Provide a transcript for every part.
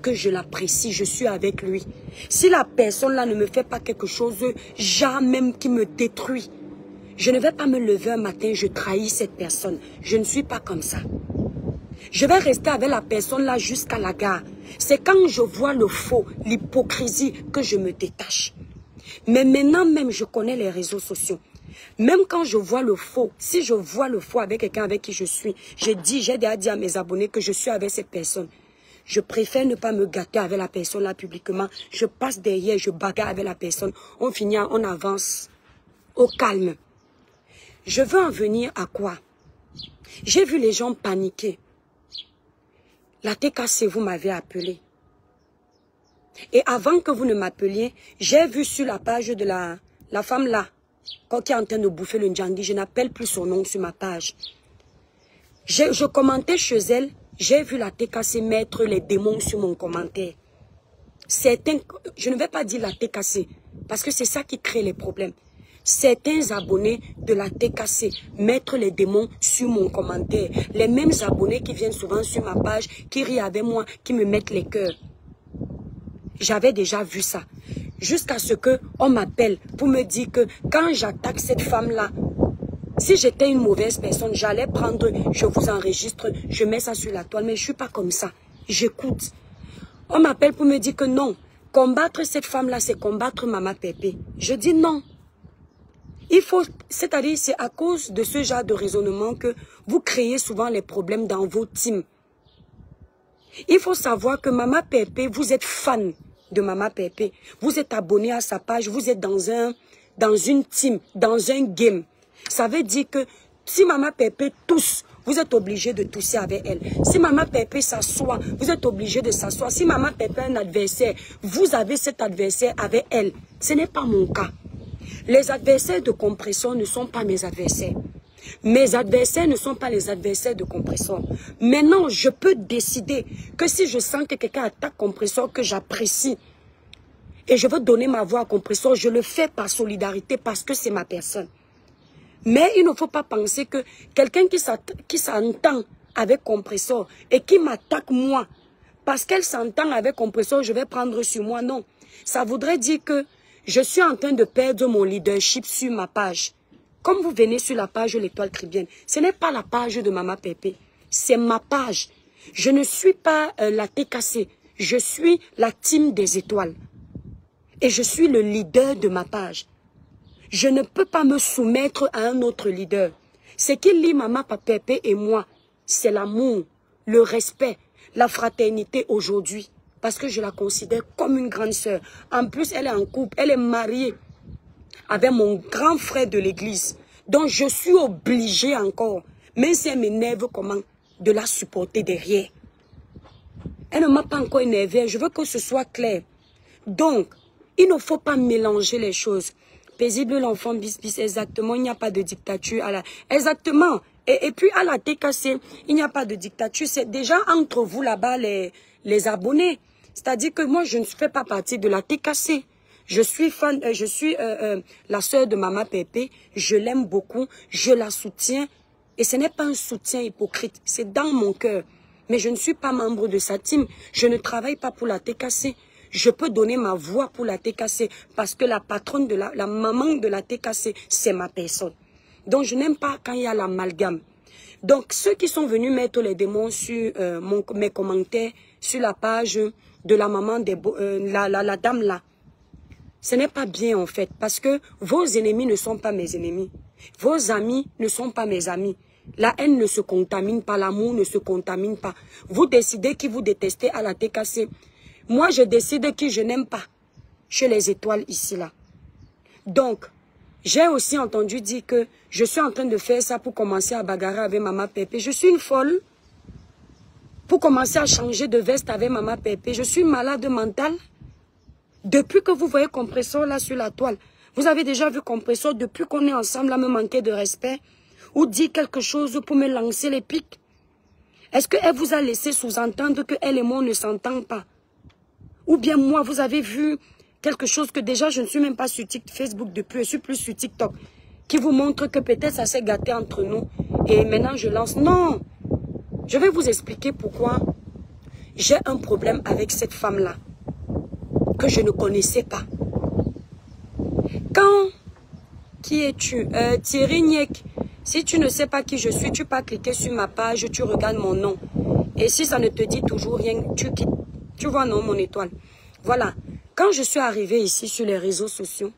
que je l'apprécie, je suis avec lui. Si la personne là ne me fait pas quelque chose, genre même qui me détruit, je ne vais pas me lever un matin, je trahis cette personne. Je ne suis pas comme ça. Je vais rester avec la personne là jusqu'à la gare. C'est quand je vois le faux, l'hypocrisie que je me détache. Mais maintenant même, je connais les réseaux sociaux. Même quand je vois le faux, si je vois le faux avec quelqu'un avec qui je suis, j'ai déjà dit à mes abonnés que je suis avec cette personne. Je préfère ne pas me gâter avec la personne là publiquement. Je passe derrière, je bagarre avec la personne. On finit, on avance au calme. Je veux en venir à quoi? J'ai vu les gens paniquer. La TKC, vous m'avez appelé. Et avant que vous ne m'appeliez, j'ai vu sur la page de la femme là, qui est en train de bouffer le Ndjangui, je n'appelle plus son nom sur ma page. Je commentais chez elle, j'ai vu la TKC mettre les démons sur mon commentaire. Je ne vais pas dire la TKC, parce que c'est ça qui crée les problèmes. Certains abonnés de la TKC mettre les démons sur mon commentaire. Les mêmes abonnés qui viennent souvent sur ma page, qui rient avec moi, qui me mettent les cœurs. J'avais déjà vu ça. Jusqu'à ce qu'on m'appelle pour me dire que quand j'attaque cette femme-là, si j'étais une mauvaise personne, j'allais prendre, je vous enregistre, je mets ça sur la toile. Mais je ne suis pas comme ça. J'écoute. On m'appelle pour me dire que non, combattre cette femme-là, c'est combattre Mama Pépé. Je dis non. Il faut, c'est-à-dire, c'est à cause de ce genre de raisonnement que vous créez souvent les problèmes dans vos teams. Il faut savoir que Mama Pépé, vous êtes fan de Mama Pépé. Vous êtes abonné à sa page, vous êtes dans une team, dans un game. Ça veut dire que si Mama Pépé tousse, vous êtes obligé de tousser avec elle. Si Mama Pépé s'assoit, vous êtes obligé de s'asseoir. Si Mama Pépé a un adversaire, vous avez cet adversaire avec elle. Ce n'est pas mon cas. Les adversaires de Compressor ne sont pas mes adversaires. Mes adversaires ne sont pas les adversaires de Compressor. Maintenant, je peux décider que si je sens que quelqu'un attaque Compressor que j'apprécie et je veux donner ma voix à Compressor, je le fais par solidarité parce que c'est ma personne. Mais il ne faut pas penser que quelqu'un qui s'entend avec Compressor et qui m'attaque moi, parce qu'elle s'entend avec Compressor, je vais prendre sur moi. Non, ça voudrait dire que je suis en train de perdre mon leadership sur ma page. Comme vous venez sur la page de l'Étoile Caribéenne, ce n'est pas la page de Mama Pépé, c'est ma page. Je ne suis pas la TKC, je suis la team des étoiles. Et je suis le leader de ma page. Je ne peux pas me soumettre à un autre leader. Ce qui lie Mama Pépé et moi, c'est l'amour, le respect, la fraternité aujourd'hui. Parce que je la considère comme une grande sœur. En plus, elle est en couple, elle est mariée avec mon grand frère de l'église. Donc, je suis obligée encore, même si elle m'énerve comment, de la supporter derrière. Elle ne m'a pas encore énervée, je veux que ce soit clair. Donc, il ne faut pas mélanger les choses. Paisible l'enfant bis, exactement, il n'y a pas de dictature. Exactement. Et puis, à la TKC, il n'y a pas de dictature. C'est déjà entre vous là-bas, les abonnés. C'est-à-dire que moi, je ne fais pas partie de la TKC. Je suis fan, je suis la sœur de Mama Pépé. Je l'aime beaucoup, je la soutiens. Et ce n'est pas un soutien hypocrite, c'est dans mon cœur. Mais je ne suis pas membre de sa team. Je ne travaille pas pour la TKC. Je peux donner ma voix pour la TKC parce que la patronne de la maman de la TKC, c'est ma personne. Donc, je n'aime pas quand il y a l'amalgame. Donc, ceux qui sont venus mettre les démons sur mes commentaires, sur la page de la maman, la dame là, ce n'est pas bien en fait, parce que vos ennemis ne sont pas mes ennemis. Vos amis ne sont pas mes amis. La haine ne se contamine pas, l'amour ne se contamine pas. Vous décidez qui vous détestez à la TKC. Moi, je décide qui je n'aime pas chez les étoiles ici là. Donc, j'ai aussi entendu dire que je suis en train de faire ça pour commencer à bagarrer avec Mama Pépé. Je suis une folle. Pour commencer à changer de veste avec Mama Pépé. Je suis malade mentale. Depuis que vous voyez Compressor là sur la toile, vous avez déjà vu Compressor depuis qu'on est ensemble à me manquer de respect ou dire quelque chose pour me lancer les pics. Est-ce qu'elle vous a laissé sous-entendre qu'elle et moi ne s'entendent pas? Ou bien moi, vous avez vu quelque chose que déjà je ne suis même pas sur Facebook depuis, je suis plus sur TikTok, qui vous montre que peut-être ça s'est gâté entre nous et maintenant je lance. Non, je vais vous expliquer pourquoi j'ai un problème avec cette femme-là que je ne connaissais pas. Quand... Qui es-tu? Thierry Niek. Si tu ne sais pas qui je suis, tu peux cliquer sur ma page, tu regardes mon nom. Et si ça ne te dit toujours rien, tu quittes. Tu vois, non, mon étoile. Voilà. Quand je suis arrivée ici sur les réseaux sociaux,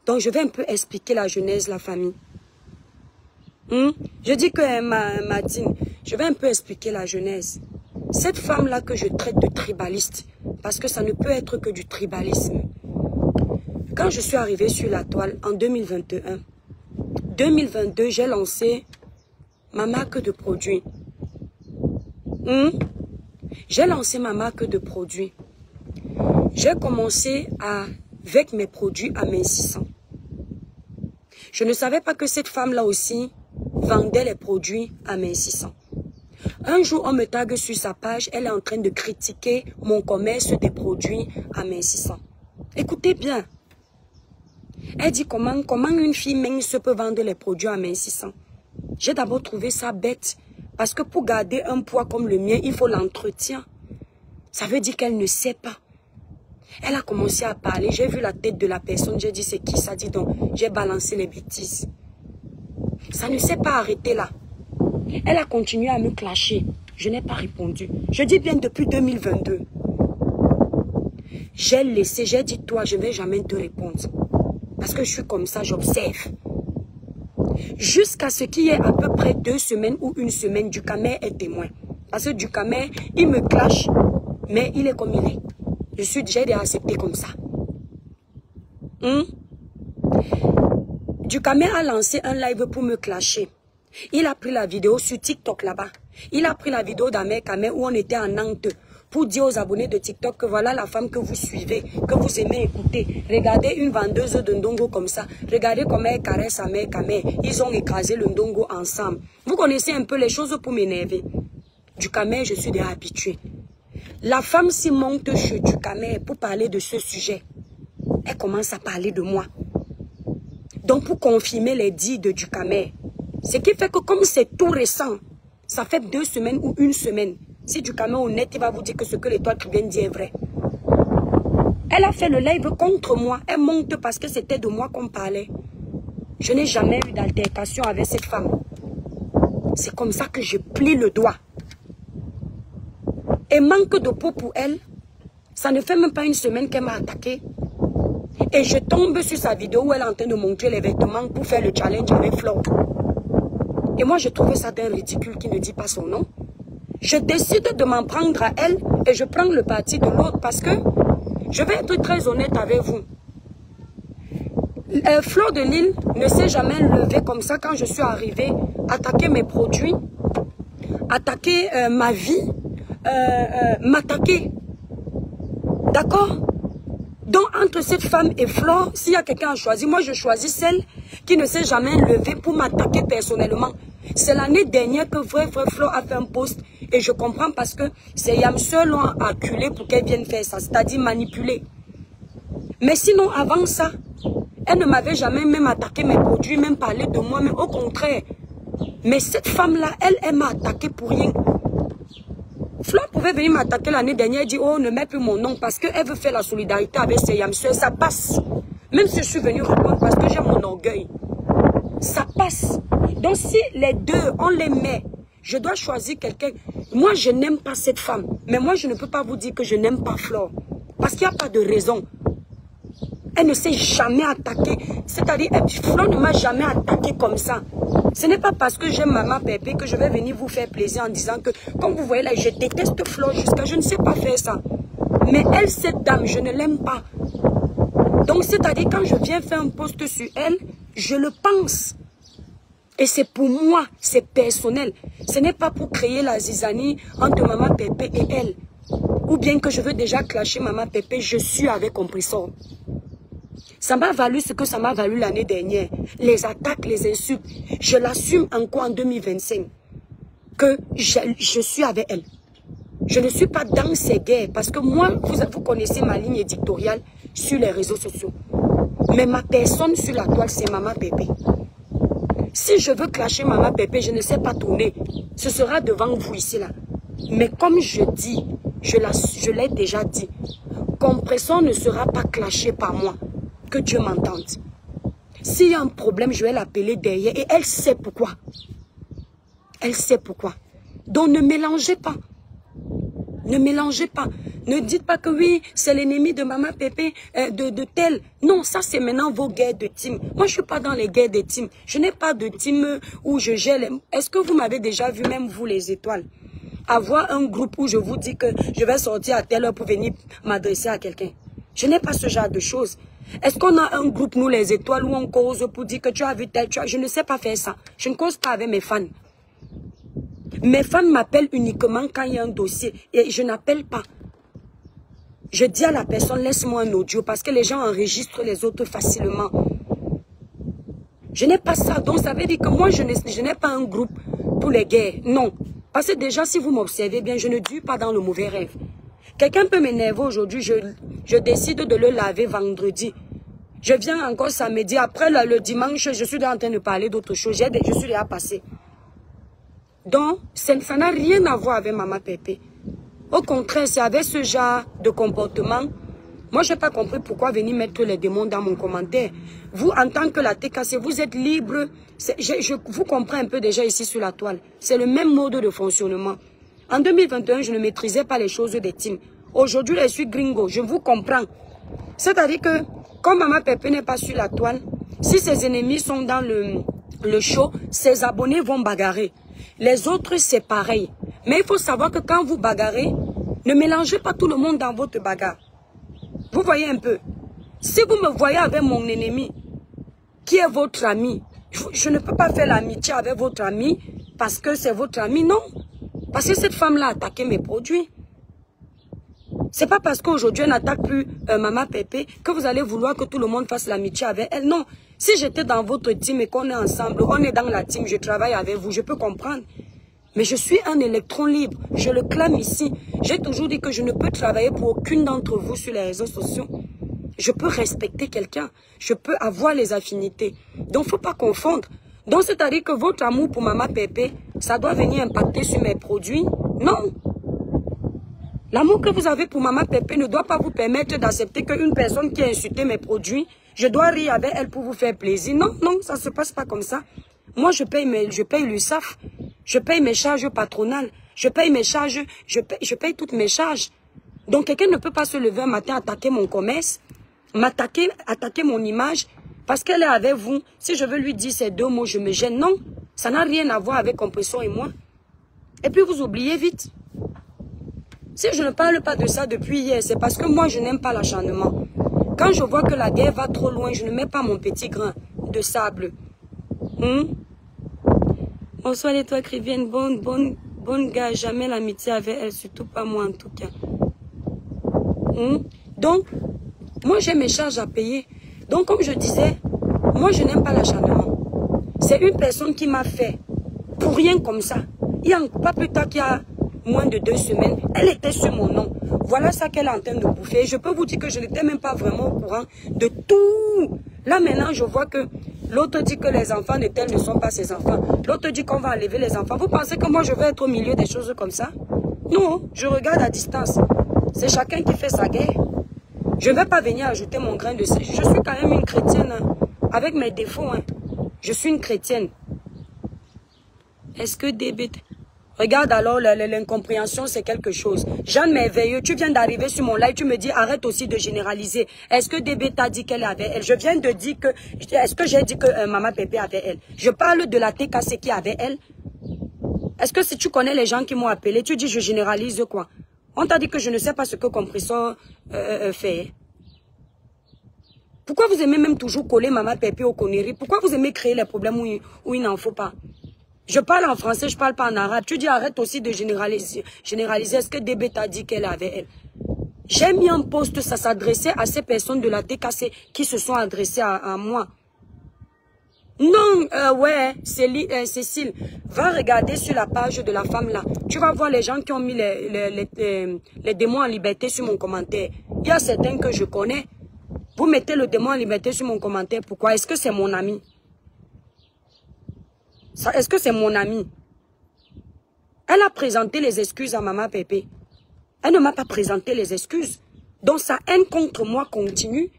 donc je vais un peu expliquer la genèse, la famille. Je dis que Martine, je vais un peu expliquer la genèse. Cette femme-là que je traite de tribaliste, parce que ça ne peut être que du tribalisme. Quand je suis arrivée sur la toile en 2021, 2022, j'ai lancé ma marque de produits. J'ai lancé ma marque de produits. J'ai commencé avec mes produits amincissants. Je ne savais pas que cette femme-là aussi vendait les produits amincissants. Un jour, on me tague sur sa page, elle est en train de critiquer mon commerce des produits amincissants. Écoutez bien. Elle dit comment une fille mince peut vendre les produits amincissants. J'ai d'abord trouvé ça bête. Parce que pour garder un poids comme le mien, il faut l'entretien. Ça veut dire qu'elle ne sait pas. Elle a commencé à parler. J'ai vu la tête de la personne. J'ai dit c'est qui ça? Dit donc. J'ai balancé les bêtises. Ça ne s'est pas arrêté là. Elle a continué à me clasher. Je n'ai pas répondu. Je dis bien depuis 2022. J'ai laissé. J'ai dit toi, je ne vais jamais te répondre. Parce que je suis comme ça, j'observe. Jusqu'à ce qu'il y ait à peu près 2 semaines ou 1 semaine, Ducamer est témoin. Parce que Ducamer, il me clash, mais il est comme il est. J'ai accepté comme ça. Ducamer a lancé un live pour me clasher. Il a pris la vidéo sur TikTok là-bas. Il a pris la vidéo d'Amer Kamer où on était en Nantes. Pour dire aux abonnés de TikTok que voilà la femme que vous suivez, que vous aimez écouter. Regardez une vendeuse de ndongo comme ça. Regardez comment elle caresse Amer Kamer. Ils ont écrasé le ndongo ensemble. Vous connaissez un peu les choses pour m'énerver. Ducamer, je suis déjà habituée. La femme s'y monte chez Ducamer pour parler de ce sujet. Elle commence à parler de moi. Donc pour confirmer les dits de Ducamer. Ce qui fait que comme c'est tout récent, ça fait 2 semaines ou 1 semaine. Si Ducamer est honnête, il va vous dire que ce que l'étoile qui vient de dire est vrai. Elle a fait le live contre moi. Elle monte parce que c'était de moi qu'on parlait. Je n'ai jamais eu d'altercation avec cette femme. C'est comme ça que je plie le doigt. Et manque de peau pour elle, ça ne fait même pas 1 semaine qu'elle m'a attaqué. Et je tombe sur sa vidéo où elle est en train de montrer les vêtements pour faire le challenge avec Flo. Et moi, je trouvais ça d'un ridicule qui ne dit pas son nom. Je décide de m'en prendre à elle et je prends le parti de l'autre parce que je vais être très honnête avec vous. Flo de Lille ne s'est jamais levé comme ça quand je suis arrivée, attaquer mes produits, attaquer ma vie, m'attaquer. D'accord? Donc entre cette femme et Flo, s'il y a quelqu'un à choisir, moi je choisis celle qui ne s'est jamais levée pour m'attaquer personnellement. C'est l'année dernière que vrai Flo a fait un post et je comprends parce que c'est Yamseur l'ont acculé pour qu'elle vienne faire ça, c'est-à-dire manipuler. Mais sinon avant ça, elle ne m'avait jamais même attaqué mes produits, même parlé de moi, mais au contraire. Mais cette femme-là, elle m'a attaqué pour rien. Flo pouvait venir m'attaquer l'année dernière et dire oh ne mets plus mon nom parce qu'elle veut faire la solidarité avec ses Yamseur, ça passe. Même si je suis venue répondre parce que j'ai mon orgueil. Ça passe. Donc si les deux, on les met, je dois choisir quelqu'un. Moi, je n'aime pas cette femme. Mais moi, je ne peux pas vous dire que je n'aime pas Flo. Parce qu'il n'y a pas de raison. Elle ne s'est jamais attaquée. C'est-à-dire, Flo ne m'a jamais attaqué comme ça. Ce n'est pas parce que j'aime Maman Pépé que je vais venir vous faire plaisir en disant que, comme vous voyez là, je déteste Flo jusqu'à je ne sais pas faire ça. Mais elle, cette dame, je ne l'aime pas. Donc, c'est-à-dire, quand je viens faire un post sur elle, je le pense. Et c'est pour moi, c'est personnel. Ce n'est pas pour créer la zizanie entre Maman Pépé et elle. Ou bien que je veux déjà clasher Maman Pépé, je suis avec Compressor. Ça m'a valu ce que ça m'a valu l'année dernière. Les attaques, les insultes. Je l'assume encore en 2025. Que je suis avec elle. Je ne suis pas dans ces guerres. Parce que moi, vous connaissez ma ligne éditoriale sur les réseaux sociaux. Mais ma personne sur la toile, c'est Maman Pépé. Si je veux clasher Maman Pépé, je ne sais pas tourner. Ce sera devant vous ici là. Mais comme je dis, je l'ai déjà dit, Compression ne sera pas clashée par moi. Que Dieu m'entende. S'il y a un problème, je vais l'appeler derrière et elle sait pourquoi. Elle sait pourquoi. Donc ne mélangez pas. Ne mélangez pas. Ne dites pas que oui, c'est l'ennemi de Maman Pépé, de tel. Non, ça c'est maintenant vos guerres de team. Moi, je ne suis pas dans les guerres de team. Je n'ai pas de team où je gère les... Est-ce que vous m'avez déjà vu, même vous les étoiles, avoir un groupe où je vous dis que je vais sortir à telle heure pour venir m'adresser à quelqu'un? Je n'ai pas ce genre de choses. Est-ce qu'on a un groupe, nous les étoiles, où on cause pour dire que tu as vu tel, tu as... Je ne sais pas faire ça. Je ne cause pas avec mes fans. Mes fans m'appellent uniquement quand il y a un dossier et je n'appelle pas. Je dis à la personne, laisse-moi un audio parce que les gens enregistrent les autres facilement. Je n'ai pas ça. Donc ça veut dire que moi, je n'ai pas un groupe pour les guerres. Non. Parce que déjà, si vous m'observez bien, je ne dure pas dans le mauvais rêve. Quelqu'un peut m'énerver aujourd'hui, je décide de le laver vendredi. Je viens encore samedi. Après le dimanche, je suis en train de parler d'autre chose. Je suis déjà passé. Donc, ça n'a rien à voir avec Maman Pépé. Au contraire, c'est avec ce genre de comportement. Moi, je n'ai pas compris pourquoi venir mettre les démons dans mon commentaire. Vous, en tant que la TKC, vous êtes libre. Je vous comprends un peu déjà ici sur la toile. C'est le même mode de fonctionnement. En 2021, je ne maîtrisais pas les choses des teams. Aujourd'hui, je suis gringo. Je vous comprends. C'est-à-dire que, comme Maman Pépé n'est pas sur la toile, si ses ennemis sont dans le show, ses abonnés vont bagarrer. Les autres, c'est pareil. Mais il faut savoir que quand vous bagarrez, ne mélangez pas tout le monde dans votre bagarre. Vous voyez un peu. Si vous me voyez avec mon ennemi, qui est votre ami, je ne peux pas faire l'amitié avec votre ami parce que c'est votre ami, non. Parce que cette femme-là a attaqué mes produits. C'est pas parce qu'aujourd'hui elle n'attaque plus Maman Pépé que vous allez vouloir que tout le monde fasse l'amitié avec elle. Non. Si j'étais dans votre team et qu'on est ensemble, on est dans la team, je travaille avec vous, je peux comprendre. Mais je suis un électron libre. Je le clame ici. J'ai toujours dit que je ne peux travailler pour aucune d'entre vous sur les réseaux sociaux. Je peux respecter quelqu'un. Je peux avoir les affinités. Donc, il ne faut pas confondre. Donc, c'est-à-dire que votre amour pour Maman Pépé, ça doit venir impacter sur mes produits? Non. L'amour que vous avez pour Maman Pépé ne doit pas vous permettre d'accepter qu'une personne qui a insulté mes produits, je dois rire avec elle pour vous faire plaisir. Non, non, ça ne se passe pas comme ça. Moi, je paye l'USAF. Je paye mes charges patronales. Je paye mes charges, je paye toutes mes charges. Donc, quelqu'un ne peut pas se lever un matin, attaquer mon commerce, attaquer mon image, parce qu'elle est avec vous. Si je veux lui dire ces deux mots, je me gêne. Non, ça n'a rien à voir avec Compression et moi. Et puis, vous oubliez vite. Si je ne parle pas de ça depuis hier, c'est parce que moi, je n'aime pas l'acharnement. Quand je vois que la guerre va trop loin, je ne mets pas mon petit grain de sable. Bonsoir les toi, Crivienne. Bonne gars, jamais l'amitié avec elle, surtout pas moi en tout cas. Donc, moi j'ai mes charges à payer. Donc, comme je disais, moi je n'aime pas l'acharnement. C'est une personne qui m'a fait pour rien comme ça. Il y a pas plus tard qu'il y a moins de 2 semaines, elle était sur mon nom. Voilà ça qu'elle est en train de bouffer. Je peux vous dire que je n'étais même pas vraiment au courant de tout. Là maintenant, je vois que l'autre dit que les enfants de tel ne sont pas ses enfants. L'autre dit qu'on va enlever les enfants. Vous pensez que moi je vais être au milieu des choses comme ça? Non, je regarde à distance. C'est chacun qui fait sa guerre. Je ne vais pas venir ajouter mon grain de sel. Je suis quand même une chrétienne, hein, avec mes défauts. Hein. Je suis une chrétienne. Est-ce que DB... Regarde alors, l'incompréhension, c'est quelque chose. Jeanne Merveilleux, tu viens d'arriver sur mon live, tu me dis, arrête aussi de généraliser. Est-ce que DB t'a dit qu'elle avait elle? Je viens de dire que... Est-ce que j'ai dit que Maman Pépé avait elle? Je parle de la TKC qui avait elle. Est-ce que si tu connais les gens qui m'ont appelé, tu dis je généralise quoi? On t'a dit que je ne sais pas ce que Compression fait. Pourquoi vous aimez même toujours coller Maman Pépé aux conneries? Pourquoi vous aimez créer les problèmes où il n'en faut pas? Je parle en français, je parle pas en arabe. Tu dis arrête aussi de généraliser. Est-ce que DB t'a dit qu'elle avait elle? J'ai mis en poste, ça s'adressait à ces personnes de la TKC qui se sont adressées à moi. Non, ouais, Cécile, va regarder sur la page de la femme là. Tu vas voir les gens qui ont mis les démons en liberté sur mon commentaire. Il y a certains que je connais. Vous mettez le démon en liberté sur mon commentaire. Pourquoi? Est-ce que c'est mon ami? Est-ce que c'est mon ami? Elle a présenté les excuses à Maman Pépé. Elle ne m'a pas présenté les excuses. Donc sa haine contre moi continue.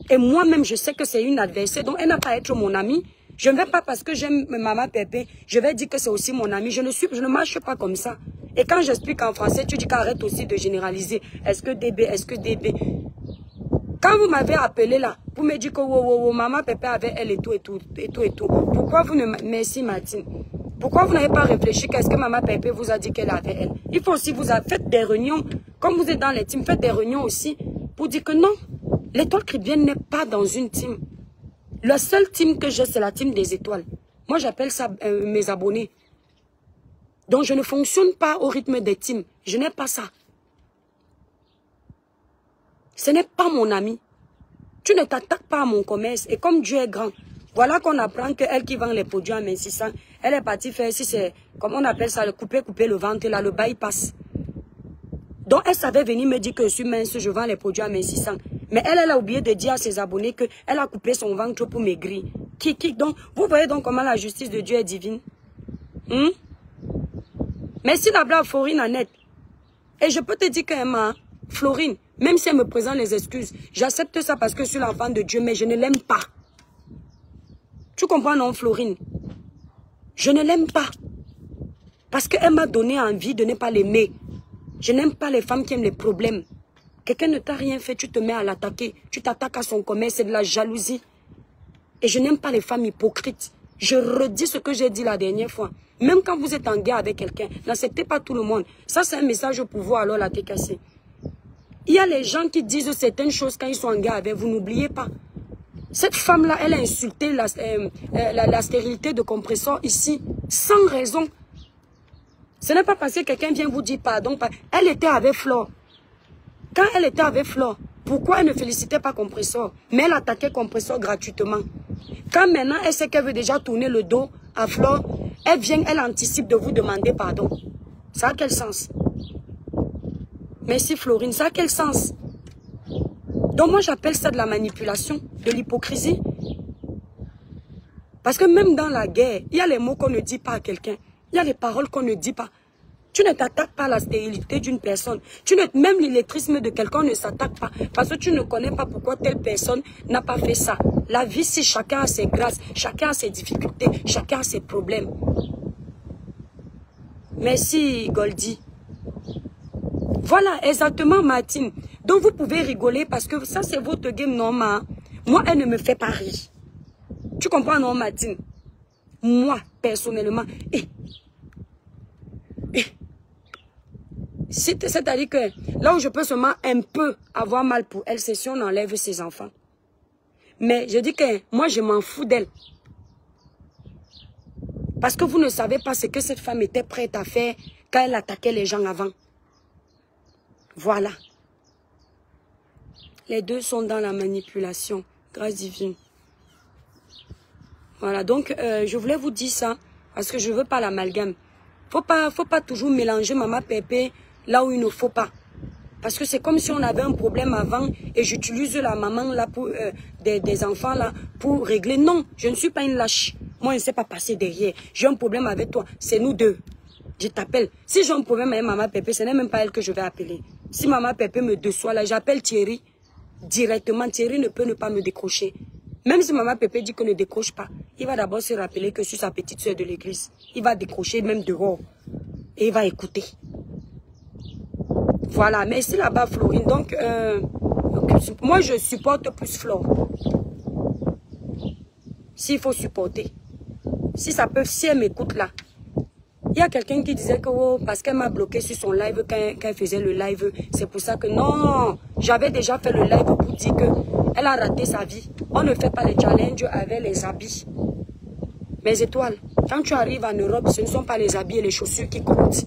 Et moi-même, je sais que c'est une adversaire. Donc elle n'a pas à être mon amie. Je ne vais pas parce que j'aime Maman Pépé, je vais dire que c'est aussi mon amie. Je ne marche pas comme ça. Et quand j'explique en français, tu dis qu'arrête aussi de généraliser. Est-ce que DB, est-ce que DB. Quand vous m'avez appelé là, vous me dites que Maman Pépé avait elle et tout. Pourquoi vous ne... Merci Martine. Pourquoi vous n'avez pas réfléchi qu'est-ce que Maman Pépé vous a dit qu'elle avait elle? Il faut aussi vous faites des réunions. Comme vous êtes dans les teams, faites des réunions aussi pour dire que non, l'étoile chrétienne n'est pas dans une team. Le seul team que j'ai, c'est la team des étoiles. Moi, j'appelle ça mes abonnés. Donc, je ne fonctionne pas au rythme des teams. Je n'ai pas ça. Ce n'est pas mon ami. Tu ne t'attaques pas à mon commerce. Et comme Dieu est grand, voilà qu'on apprend qu'elle qui vend les produits en mincissant, elle est partie faire, si c'est, comme on appelle ça, le couper le ventre, là, le bypass. Donc, elle savait venir me dire que je suis mince, je vends les produits en mincissant. Mais elle a oublié de dire à ses abonnés qu'elle a coupé son ventre pour maigrir. Donc, vous voyez donc comment la justice de Dieu est divine. Merci la blague Florine Annette. Et je peux te dire qu'Emma, Florine, même si elle me présente les excuses, j'accepte ça parce que je suis l'enfant de Dieu, mais je ne l'aime pas. Tu comprends non, Florine? Je ne l'aime pas. Parce qu'elle m'a donné envie de ne pas l'aimer. Je n'aime pas les femmes qui aiment les problèmes. Quelqu'un ne t'a rien fait, tu te mets à l'attaquer. Tu t'attaques à son commerce, c'est de la jalousie. Et je n'aime pas les femmes hypocrites. Je redis ce que j'ai dit la dernière fois. Même quand vous êtes en guerre avec quelqu'un, n'acceptez pas tout le monde. Ça, c'est un message au pouvoir, alors la tête cassée. Il y a les gens qui disent certaines choses quand ils sont en guerre avec vous, n'oubliez pas. Cette femme-là, elle a insulté la stérilité de compresseur ici, sans raison. Ce n'est pas parce que quelqu'un vient vous dire pardon. Elle était avec Flore. Quand elle était avec Flore, pourquoi elle ne félicitait pas compresseur? Mais elle attaquait compresseur gratuitement. Quand maintenant elle sait qu'elle veut déjà tourner le dos à Flore, elle vient, elle anticipe de vous demander pardon. Ça a quel sens? Merci Florine, ça a quel sens? Donc moi j'appelle ça de la manipulation, de l'hypocrisie. Parce que même dans la guerre, il y a les mots qu'on ne dit pas à quelqu'un. Il y a les paroles qu'on ne dit pas. Tu ne t'attaques pas à la stérilité d'une personne. Même l'illettrisme de quelqu'un ne s'attaque pas. Parce que tu ne connais pas pourquoi telle personne n'a pas fait ça. La vie, si chacun a ses grâces, chacun a ses difficultés, chacun a ses problèmes. Merci Goldie. Voilà, exactement Martine. Donc vous pouvez rigoler parce que ça c'est votre game normal. Moi, elle ne me fait pas rire. Tu comprends non Martine? Moi, personnellement, c'est-à-dire que là où je peux seulement un peu avoir mal pour elle, c'est si on enlève ses enfants. Mais je dis que moi, je m'en fous d'elle. Parce que vous ne savez pas ce que cette femme était prête à faire quand elle attaquait les gens avant. Voilà. Les deux sont dans la manipulation. Grâce divine. Voilà, donc je voulais vous dire ça parce que je ne veux pas l'amalgame. Faut pas toujours mélanger Maman Pépé là où il ne faut pas. Parce que c'est comme si on avait un problème avant et j'utilise la maman là pour des enfants là pour régler. Non, je ne suis pas une lâche. Moi, je ne sais pas passer derrière. J'ai un problème avec toi. C'est nous deux. Je t'appelle. Si j'ai un problème avec Maman Pépé, ce n'est même pas elle que je vais appeler. Si Maman Pépé me déçoit là, j'appelle Thierry directement. Thierry ne peut ne pas me décrocher. Même si Maman Pépé dit que ne décroche pas, il va d'abord se rappeler que je suis sa petite soeur de l'église. Il va décrocher même dehors. Et il va écouter. Voilà, merci là-bas Florine. Donc, moi je supporte plus Flore. S'il faut supporter. Si elle m'écoute là. Il y a quelqu'un qui disait que parce qu'elle m'a bloqué sur son live quand elle faisait le live, c'est pour ça que non, j'avais déjà fait le live pour dire qu'elle a raté sa vie. On ne fait pas les challenges avec les habits. Mes étoiles, quand tu arrives en Europe, ce ne sont pas les habits et les chaussures qui comptent.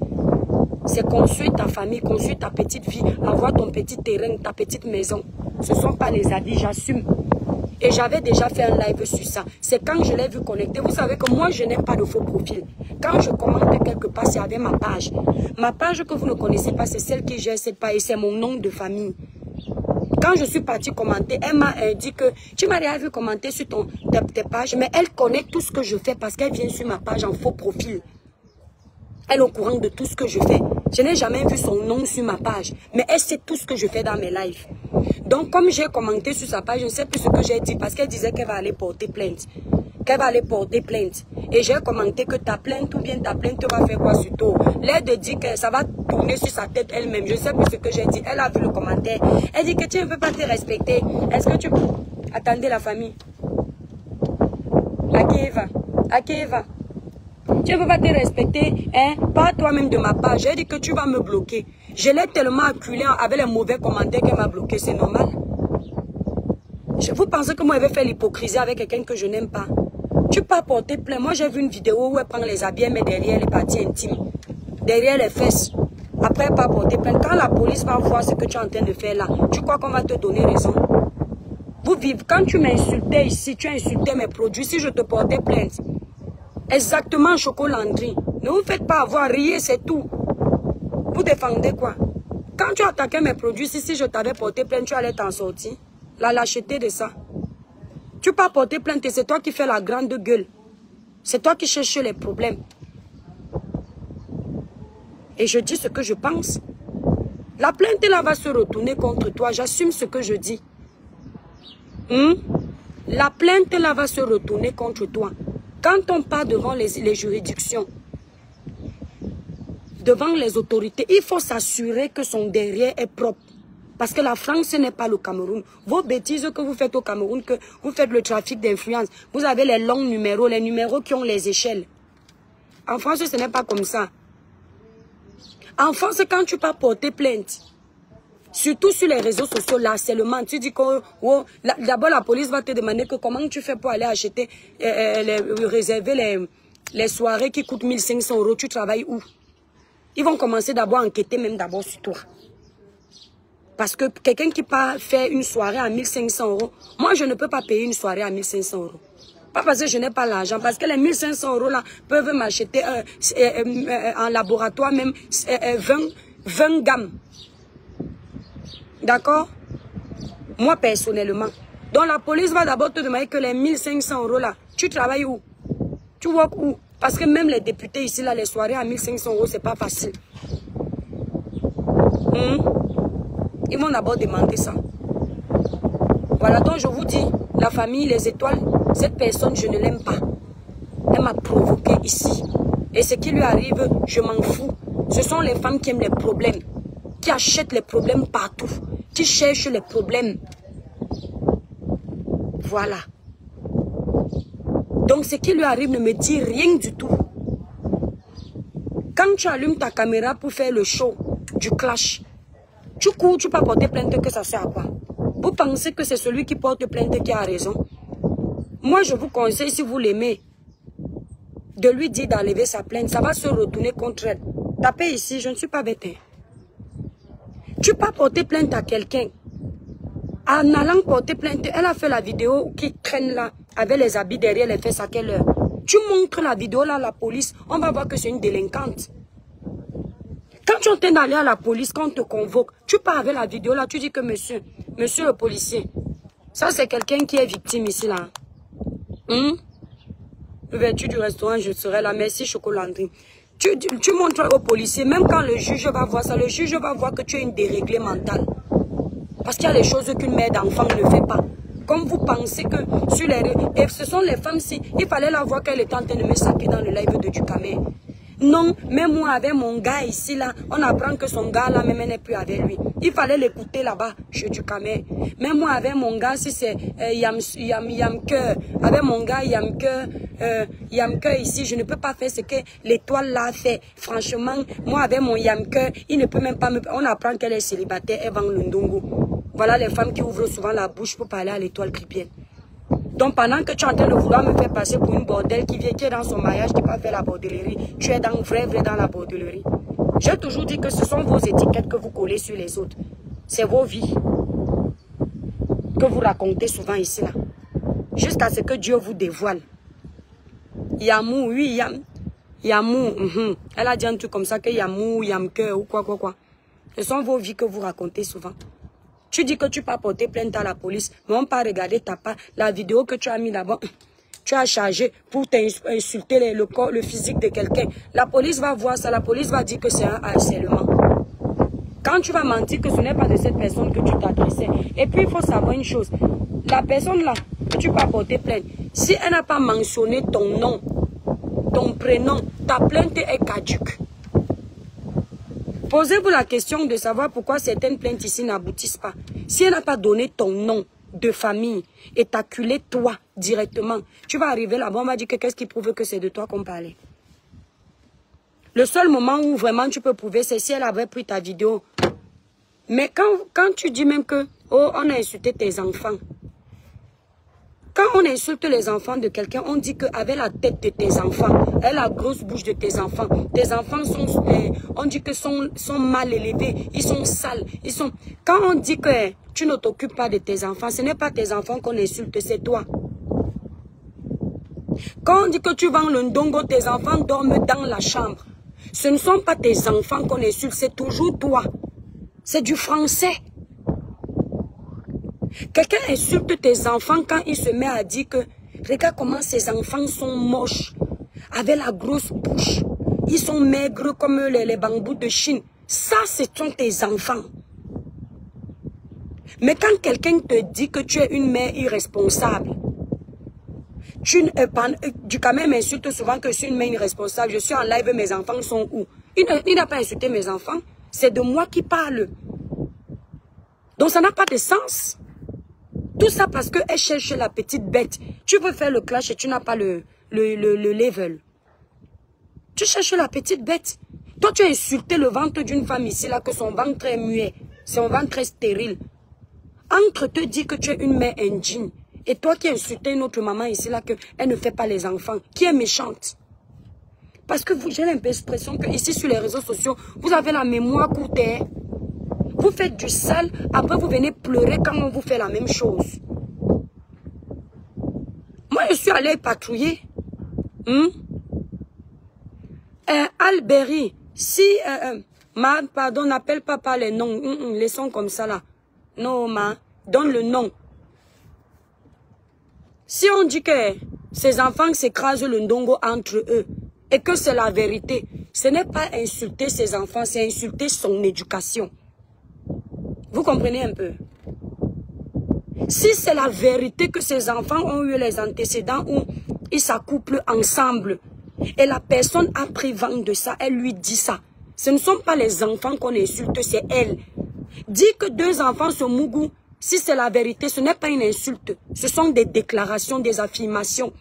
C'est construire ta famille, construire ta petite vie, avoir ton petit terrain, ta petite maison. Ce ne sont pas les habits, j'assume. Et j'avais déjà fait un live sur ça. C'est quand je l'ai vu connecter. Vous savez que moi, je n'ai pas de faux profil. Quand je commente quelque part, c'est avec ma page. Ma page que vous ne connaissez pas, c'est celle qui gère cette page et c'est mon nom de famille. Quand je suis partie commenter, elle m'a dit que tu m'as déjà vu commenter sur tes pages, mais elle connaît tout ce que je fais parce qu'elle vient sur ma page en faux profil. Elle est au courant de tout ce que je fais. Je n'ai jamais vu son nom sur ma page. Mais elle sait tout ce que je fais dans mes lives. Donc, comme j'ai commenté sur sa page, je ne sais plus ce que j'ai dit. Parce qu'elle disait qu'elle va aller porter plainte. Qu'elle va aller porter plainte. Et j'ai commenté que ta plainte ou bien ta plainte va faire quoi sur toi. L'aide dit que ça va tourner sur sa tête elle-même. Je ne sais plus ce que j'ai dit. Elle a vu le commentaire. Elle dit que tu ne peux pas te respecter. Est-ce que tu... Attendez la famille. À qui elle va? À qui elle va? Tu ne peux pas te respecter, hein? Pas toi-même de ma part. J'ai dit que tu vas me bloquer. Je l'ai tellement acculé avec les mauvais commentaires qu'elle m'a bloqué. C'est normal. Vous pensez que moi, je vais faire l'hypocrisie avec quelqu'un que je n'aime pas? Tu peux porter plainte. Moi, j'ai vu une vidéo où elle prend les habits, mais derrière les parties intimes. Derrière les fesses. Après, pas porter plainte. Quand la police va voir ce que tu es en train de faire là, tu crois qu'on va te donner raison? Vous vivez. Quand tu m'insultais ici, tu as insulté mes produits. Si je te portais plainte. Exactement, Chocolandry. Ne vous faites pas avoir, riez, c'est tout. Vous défendez quoi? Quand tu attaquais mes produits, si je t'avais porté plainte, tu allais t'en sortir. La lâcheté de ça. Tu peux pas porter plainte et c'est toi qui fais la grande gueule. C'est toi qui cherches les problèmes. Et je dis ce que je pense. La plainte là va se retourner contre toi. J'assume ce que je dis. La plainte là va se retourner contre toi. Quand on part devant les juridictions, devant les autorités, il faut s'assurer que son derrière est propre. Parce que la France n'est pas le Cameroun. Vos bêtises que vous faites au Cameroun, que vous faites le trafic d'influence, vous avez les longs numéros, les numéros qui ont les échelles. En France, ce n'est pas comme ça. En France, quand tu peux porter plainte, surtout sur les réseaux sociaux, là, c'est le ment. Tu dis que d'abord la police va te demander que comment tu fais pour aller acheter, réserver les soirées qui coûtent 1500 €. Tu travailles où? Ils vont commencer d'abord à enquêter même d'abord sur toi. Parce que quelqu'un qui part faire une soirée à 1500 €, moi je ne peux pas payer une soirée à 1500 €. Pas parce que je n'ai pas l'argent, parce que les 1500 € là peuvent m'acheter en laboratoire même 20 gammes. D'accord? Moi personnellement. Donc la police va d'abord te demander que les 1500 € là, tu travailles où? Tu work où? Parce que même les députés ici, là, les soirées à 1500 €, c'est pas facile. Ils vont d'abord demander ça. Voilà, donc je vous dis, la famille, les étoiles, cette personne, je ne l'aime pas. Elle m'a provoqué ici. Et ce qui lui arrive, je m'en fous. Ce sont les femmes qui aiment les problèmes, qui achètent les problèmes partout, qui cherchent les problèmes. Voilà. Donc ce qui lui arrive ne me dit rien du tout. Quand tu allumes ta caméra pour faire le show du clash, tu cours, tu peux porter plainte, que ça sert à quoi? Vous pensez que c'est celui qui porte plainte qui a raison? Moi, je vous conseille, si vous l'aimez, de lui dire d'enlever sa plainte. Ça va se retourner contre elle. Tapez ici, je ne suis pas bête. Tu peux porter plainte à quelqu'un. En allant porter plainte, elle a fait la vidéo qui traîne là, avec les habits derrière les fesses à quelle heure? Tu montres la vidéo là à la police, on va voir que c'est une délinquante. Quand tu es en train d'aller à la police, quand on te convoque, tu pars avec la vidéo là, tu dis que monsieur le policier, ça c'est quelqu'un qui est victime ici là. L'ouverture du restaurant, je serai là, merci Chocolandry. Tu montres au policier, même quand le juge va voir ça, le juge va voir que tu es une déréglée mentale. Parce qu'il y a des choses qu'une mère d'enfant ne fait pas. Comme vous pensez que sur les... Et ce sont les femmes, si il fallait la voir qu'elle était en train de me saquer dans le live de Ducamé. Non, même moi avec mon gars ici là, on apprend que son gars là même n'est plus avec lui. Il fallait l'écouter là-bas chez Ducamé. Même moi avec mon gars, si c'est Yamke, avec mon gars Yamke ici, je ne peux pas faire ce que l'étoile là fait. Franchement, moi avec mon Yamke, il ne peut même pas me... On apprend qu'elle est célibataire, elle vend le ndongo. Voilà les femmes qui ouvrent souvent la bouche pour parler à l'étoile cripienne. Donc pendant que tu es en train de vouloir me faire passer pour une bordelle qui est dans son mariage, qui va faire la bordellerie, tu es vrai dans la bordellerie. J'ai toujours dit que ce sont vos étiquettes que vous collez sur les autres. C'est vos vies que vous racontez souvent ici là. Jusqu'à ce que Dieu vous dévoile. Yamou, oui, Yamou. Elle a dit un truc comme ça que Yamou, Yamke ou quoi. Ce sont vos vies que vous racontez souvent. Tu dis que tu peux porter plainte à la police, mais on peut regarder ta part, la vidéo que tu as mis là-bas. tu as chargé pour insulter le physique de quelqu'un. La police va voir ça, la police va dire que c'est un harcèlement. Quand tu vas mentir que ce n'est pas de cette personne que tu t'adressais. Et puis il faut savoir une chose, la personne là, que tu peux porter plainte, si elle n'a pas mentionné ton nom, ton prénom, ta plainte est caduque. Posez-vous la question de savoir pourquoi certaines plaintes ici n'aboutissent pas. Si elle n'a pas donné ton nom de famille et t'acculé toi directement, tu vas arriver là-bas, on va dire que qu'est-ce qui prouve que c'est de toi qu'on parlait. Le seul moment où vraiment tu peux prouver, c'est si elle avait pris ta vidéo. Mais quand tu dis même que, oh, on a insulté tes enfants. Quand on insulte les enfants de quelqu'un, on dit qu'avec la tête de tes enfants, et la grosse bouche de tes enfants sont, on dit que sont mal élevés, ils sont sales, ils sont... Quand on dit que tu ne t'occupes pas de tes enfants, ce n'est pas tes enfants qu'on insulte, c'est toi. Quand on dit que tu vends le ndongo, tes enfants dorment dans la chambre. Ce ne sont pas tes enfants qu'on insulte, c'est toujours toi. C'est du français. Quelqu'un insulte tes enfants quand il se met à dire que regarde comment ces enfants sont moches, avec la grosse bouche. Ils sont maigres comme les bambous de Chine. Ça, ce sont tes enfants. Mais quand quelqu'un te dit que tu es une mère irresponsable, tu quand même insultes souvent que je suis une mère irresponsable. Je suis en live, mes enfants sont où? Il n'a pas insulté mes enfants. C'est de moi qui parle. Donc ça n'a pas de sens. Tout ça parce qu'elle cherche la petite bête. Tu veux faire le clash et tu n'as pas le level. Tu cherches la petite bête. Toi, tu as insulté le ventre d'une femme ici, là, que son ventre est muet. Son ventre est stérile. Entre te dire que tu es une mère indigne. Et toi qui as insulté une autre maman ici, là, qu'elle ne fait pas les enfants. Qui est méchante? Parce que j'ai l'impression que ici, sur les réseaux sociaux, vous avez la mémoire courte. Vous faites du sale, après vous venez pleurer quand on vous fait la même chose. Moi, je suis allée patrouiller. Alberi, si... pardon, n'appelle pas par les noms. Les sons comme ça, là. Non, donne le nom. Si on dit que ces enfants s'écrasent le ndongo entre eux, et que c'est la vérité, ce n'est pas insulter ses enfants, c'est insulter son éducation. Vous comprenez un peu? Si c'est la vérité que ces enfants ont eu les antécédents où ils s'accouplent ensemble et la personne a pris vent de ça, elle lui dit ça. Ce ne sont pas les enfants qu'on insulte, c'est elle. Dire que deux enfants se mougou, si c'est la vérité, ce n'est pas une insulte. Ce sont des déclarations, des affirmations.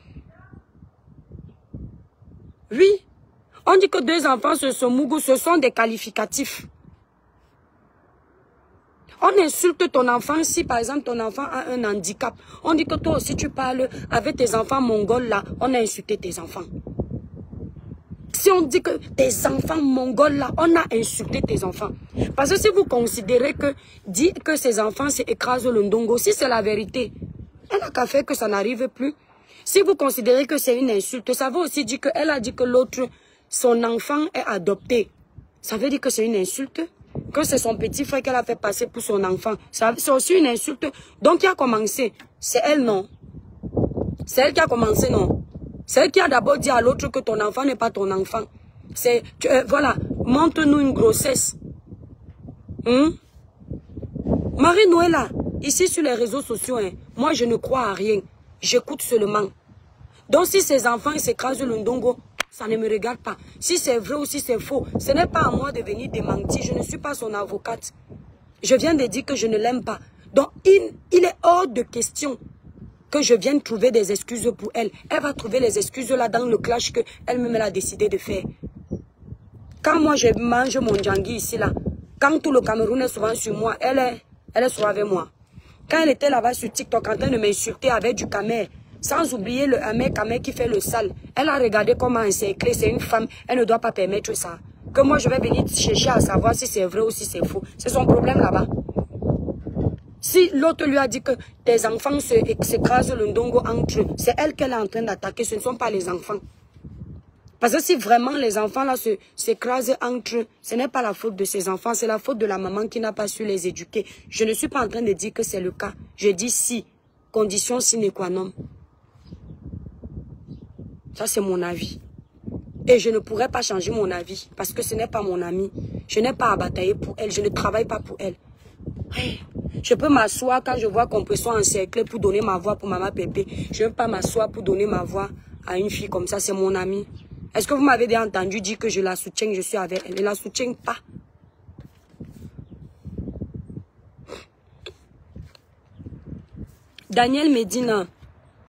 Oui, on dit que deux enfants se mougou, ce sont des qualificatifs. On insulte ton enfant si, par exemple, ton enfant a un handicap. On dit que toi aussi, tu parles avec tes enfants mongols là, on a insulté tes enfants. Si on dit que tes enfants mongols là, on a insulté tes enfants. Parce que si vous considérez que dire que ces enfants s'écrasent le ndongo, si c'est la vérité, elle n'a qu'à faire que ça n'arrive plus. Si vous considérez que c'est une insulte, ça veut aussi dire qu'elle a dit que l'autre, son enfant est adopté. Ça veut dire que c'est une insulte. Que c'est son petit frère qu'elle a fait passer pour son enfant. C'est aussi une insulte. Donc, qui a commencé? C'est elle, non? C'est elle qui a commencé, non? C'est elle qui a d'abord dit à l'autre que ton enfant n'est pas ton enfant. C'est, voilà, montre-nous une grossesse. Marie-Noëlla, ici sur les réseaux sociaux, moi je ne crois à rien. J'écoute seulement. Donc, si ces enfants s'écrasent le ndongo, ça ne me regarde pas. Si c'est vrai ou si c'est faux, ce n'est pas à moi de venir démentir. Je ne suis pas son avocate. Je viens de dire que je ne l'aime pas. Donc, il est hors de question que je vienne trouver des excuses pour elle. Elle va trouver les excuses là dans le clash qu'elle-même a décidé de faire. Quand moi je mange mon djangui ici là, quand tout le Cameroun est souvent sur moi, elle est souvent avec moi. Quand elle était là-bas sur TikTok en train de m'insulter avec du camel, sans oublier le camel qui fait le sale. Elle a regardé comment elle s'est éclairée, c'est une femme, elle ne doit pas permettre ça. Que moi je vais venir chercher à savoir si c'est vrai ou si c'est faux. C'est son problème là-bas. Si l'autre lui a dit que tes enfants s'écrasent le ndongo entre eux, c'est elle qu'elle est en train d'attaquer, ce ne sont pas les enfants. Parce que si vraiment les enfants là s'écrasent entre eux, ce n'est pas la faute de ces enfants, c'est la faute de la maman qui n'a pas su les éduquer. Je ne suis pas en train de dire que c'est le cas. Je dis si, condition sine qua non. Ça, c'est mon avis. Et je ne pourrais pas changer mon avis parce que ce n'est pas mon amie. Je n'ai pas à batailler pour elle. Je ne travaille pas pour elle. Je peux m'asseoir quand je vois qu'on peut soit encerclé pour donner ma voix pour Maman Pépé. Je ne veux pas m'asseoir pour donner ma voix à une fille comme ça. C'est mon amie. Est-ce que vous m'avez déjà entendu dire que je la soutiens, que je suis avec elle? Je ne la soutiens pas. Daniel Medina.